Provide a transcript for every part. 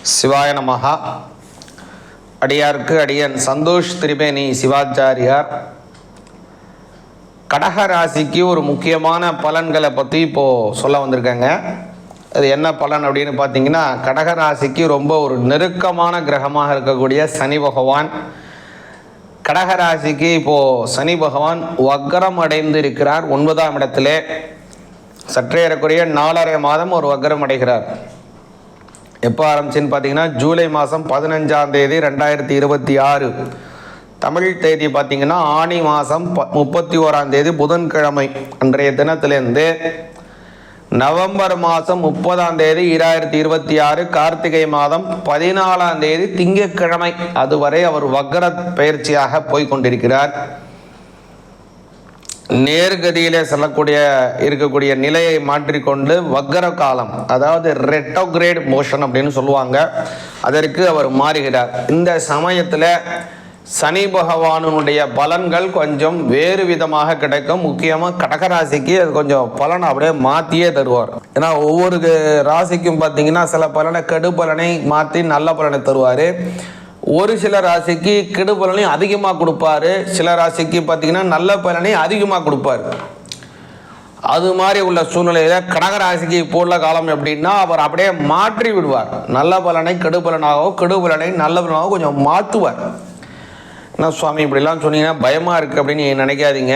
சிவாய நமஹா. அடியாருக்கு அடியன் சந்தோஷ் திரிவேணி சிவாச்சாரியார் கடக ராசிக்கு ஒரு முக்கியமான பலன்களை பற்றி இப்போது சொல்ல வந்திருக்காங்க. அது என்ன பலன் அப்படின்னு பார்த்தீங்கன்னா, கடக ராசிக்கு ரொம்ப ஒரு நெருக்கமான கிரகமாக இருக்கக்கூடிய சனி பகவான் கடக ராசிக்கு இப்போது சனி பகவான் வக்ரம் அடைந்து இருக்கிறார். 9ஆம் இடத்திலே சற்றேறக்குரிய 4.5 மாதம் ஒரு வக்ரம் அடைகிறார். எப்போ ஆரம்பிச்சுன்னு பார்த்தீங்கன்னா, ஜூலை மாதம் 15ஆம் தேதி 2026 தமிழ் தேதி பார்த்தீங்கன்னா ஆனி மாதம் 31ஆம் தேதி புதன்கிழமை அன்றைய தினத்திலேருந்து நவம்பர் மாதம் 30ஆம் தேதி 2026 கார்த்திகை மாதம் 14ஆம் தேதி திங்கட்கிழமை அதுவரை அவர் வக்ர பயிற்சியாக போய்கொண்டிருக்கிறார். நேர்கதியிலே இருக்கக்கூடிய நிலையை மாற்றிக்கொண்டு வக்ர காலம், அதாவது ரெட்டோகிரேட் மோஷன் அப்படின்னு சொல்லுவாங்க, அதற்கு அவர் மாறுகிறார். இந்த சமயத்தில் சனி பகவானுடைய பலன்கள் கொஞ்சம் வேறு விதமாக கிடைக்கும். முக்கியமாக கடகராசிக்கு அது கொஞ்சம் பலனை அப்படியே மாற்றியே தருவார். ஏன்னா ஒவ்வொரு ராசிக்கும் பார்த்தீங்கன்னா சில பலனை கெடு பலனை மாற்றி நல்ல பலனை தருவார். ஒரு சில ராசிக்கு கெடு பலனையும் அதிகமாக கொடுப்பாரு, சில ராசிக்கு பார்த்தீங்கன்னா நல்ல பலனை அதிகமாக கொடுப்பார். அது மாதிரி உள்ள சூழ்நிலையில் கடகராசிக்கு இப்போ உள்ள காலம் எப்படின்னா, அவர் அப்படியே மாற்றி விடுவார். நல்ல பலனை கெடு பலனாகவோ கெடு பலனை நல்ல பலனாகவோ கொஞ்சம் மாற்றுவார். என்ன சுவாமி இப்படிலாம் சொன்னீங்கன்னா பயமாக இருக்குது அப்படின்னு நினைக்காதீங்க.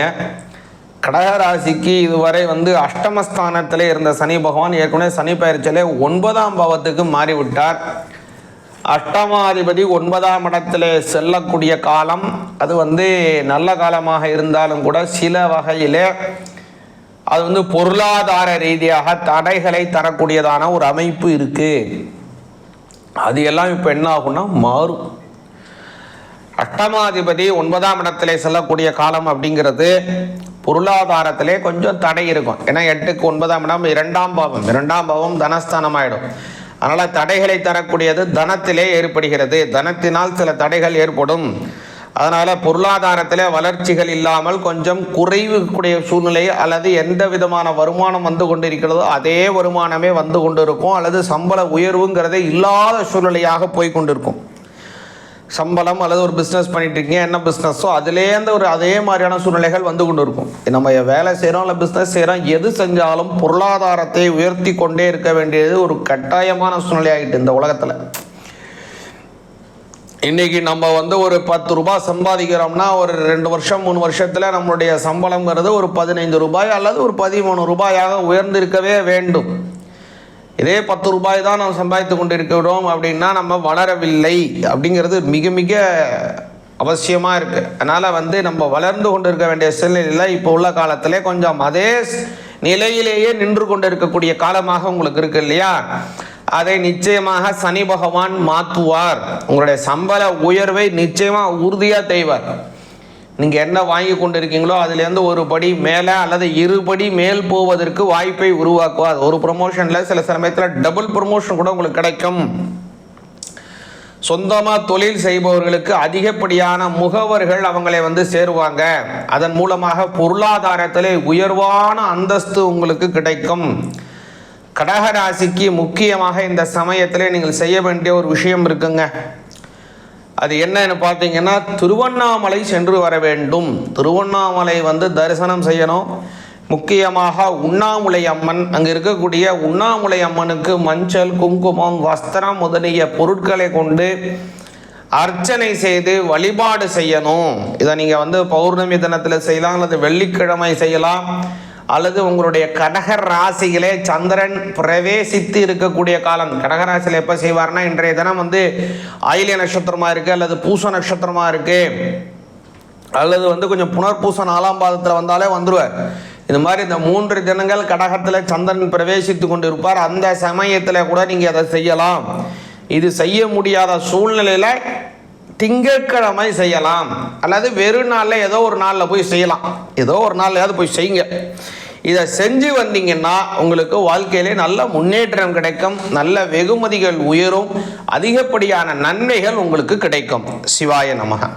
கடகராசிக்கு இதுவரை அஷ்டமஸ்தானத்திலே இருந்த சனி பகவான் ஏற்கனவே சனி பயிற்சியிலே 9ஆம் பாவத்துக்கு மாறிவிட்டார். அஷ்டமாதிபதி 9ஆம் இடத்திலே செல்லக்கூடிய காலம் அது நல்ல காலமாக இருந்தாலும் கூட சில வகையிலே அது பொருளாதார ரீதியாக தடைகளை தரக்கூடியதான ஒரு அமைப்பு இருக்கு. அது எல்லாம் இப்போ என்ன ஆகும்னா மாறும். அஷ்டமாதிபதி 9ஆம் இடத்திலே செல்லக்கூடிய காலம் அப்படிங்கிறது பொருளாதாரத்திலே கொஞ்சம் தடை இருக்கும். ஏன்னா 8க்கு 9ஆம் இடம் 2ஆம் பாவம் தனஸ்தானம் ஆயிடும். அதனால் தடைகளை தரக்கூடியது தனத்திலே ஏற்படுகிறது. தனத்தினால் சில தடைகள் ஏற்படும். அதனால் பொருளாதாரத்தில் வளர்ச்சிகள் இல்லாமல் கொஞ்சம் குறைவுக்கூடிய சூழ்நிலை, அல்லது எந்த விதமான வருமானம் வந்து கொண்டிருக்கிறதோ அதே வருமானமே வந்து கொண்டு இருக்கும், அல்லது சம்பள உயர்வுங்கிறதே இல்லாத சூழ்நிலையாக போய் கொண்டிருக்கும். சம்பளம் அல்லது ஒரு பிஸ்னஸ் பண்ணிட்டு இருக்கீங்க, என்ன பிஸ்னஸோ அதுலேருந்து அதே மாதிரியான சூழ்நிலைகள் வந்து கொண்டு இருக்கும். நம்ம வேலை செய்கிறோம் இல்லை பிஸ்னஸ் செய்கிறோம், எது செஞ்சாலும் பொருளாதாரத்தை உயர்த்தி கொண்டே இருக்க வேண்டியது ஒரு கட்டாயமான சூழ்நிலை ஆகிட்டு இந்த உலகத்தில். இன்றைக்கி நம்ம ஒரு 10 ரூபாய் சம்பாதிக்கிறோம்னா ஒரு 2 வருஷம் 3 வருஷத்தில் நம்மளுடைய சம்பளங்கிறது ஒரு 15 ரூபாய் அல்லது ஒரு 13 ரூபாயாக உயர்ந்திருக்கவே வேண்டும். இதே 10 ரூபாய் தான் நம்ம சம்பாதித்து கொண்டு இருக்கிறோம் அப்படின்னா நம்ம வளரவில்லை அப்படிங்கிறது மிக மிக அவசியமாக இருக்குது. அதனால் நம்ம வளர்ந்து கொண்டு இருக்க வேண்டிய சூழ்நிலையில் இப்போ உள்ள காலத்திலே கொஞ்சம் அதே நிலையிலேயே நின்று கொண்டு இருக்கக்கூடிய காலமாக உங்களுக்கு இருக்கு இல்லையா? அதை நிச்சயமாக சனி பகவான் மாற்றுவார். உங்களுடைய சம்பள உயர்வை நிச்சயமாக உறுதியாக செய்வார். நீங்கள் என்ன வாங்கி கொண்டு இருக்கீங்களோ அதுலேருந்து ஒரு படி மேலே அல்லது 2 படி மேல் போவதற்கு வாய்ப்பை உருவாக்குவார். ஒரு ப்ரொமோஷனில் சில சமயத்தில் டபுள் ப்ரொமோஷன் கூட உங்களுக்கு கிடைக்கும். சொந்தமாக தொழில் செய்பவர்களுக்கு அதிகப்படியான முகவர்கள் அவங்களை சேருவாங்க. அதன் மூலமாக பொருளாதாரத்திலே உயர்வான அந்தஸ்து உங்களுக்கு கிடைக்கும். கடகராசிக்கு முக்கியமாக இந்த சமயத்தில் நீங்கள் செய்ய வேண்டிய ஒரு விஷயம் இருக்குங்க. அது என்னன்னு பார்த்தீங்கன்னா, திருவண்ணாமலை சென்று வர வேண்டும். திருவண்ணாமலை தரிசனம் செய்யணும். முக்கியமாக உண்ணாமுலை அம்மன், அங்கே இருக்கக்கூடிய உண்ணாமுலை அம்மனுக்கு மஞ்சள் குங்குமம் வஸ்திரம் முதலிய பொருட்களை கொண்டு அர்ச்சனை செய்து வழிபாடு செய்யணும். இதை நீங்கள் பௌர்ணமி தினத்தில் செய்யலாம், அல்லது வெள்ளிக்கிழமை செய்யலாம், அல்லது உங்களுடைய கடக ராசியிலே சந்திரன் பிரவேசித்து இருக்கக்கூடிய காலம். கடகராசியில் எப்போ செய்வார்னா, இன்றைய தினம் ஆயில்ய நட்சத்திரமாக இருக்குது, அல்லது பூச நட்சத்திரமாக இருக்குது, அல்லது கொஞ்சம் புனர்பூச 4ஆம் பாதத்தில் வந்தாலே வந்துடுவார். இது மாதிரி இந்த 3 தினங்கள் கடகத்தில் சந்திரன் பிரவேசித்து கொண்டு இருப்பார். அந்த சமயத்தில் கூட நீங்கள் அதை செய்யலாம். இது செய்ய முடியாத சூழ்நிலையில் திங்கட்கிழமை செய்யலாம், அல்லது வெறும் நாளில் ஏதோ ஒரு நாளில் போய் செய்யலாம். ஏதோ ஒரு நாள்லையாவது போய் செய்யுங்க. இதை செஞ்சு வந்தீங்கன்னா உங்களுக்கு வாழ்க்கையிலே நல்ல முன்னேற்றம் கிடைக்கும், நல்ல வெகுமதிகள் உயரும், அதிகப்படியான நன்மைகள் உங்களுக்கு கிடைக்கும். சிவாய நமக.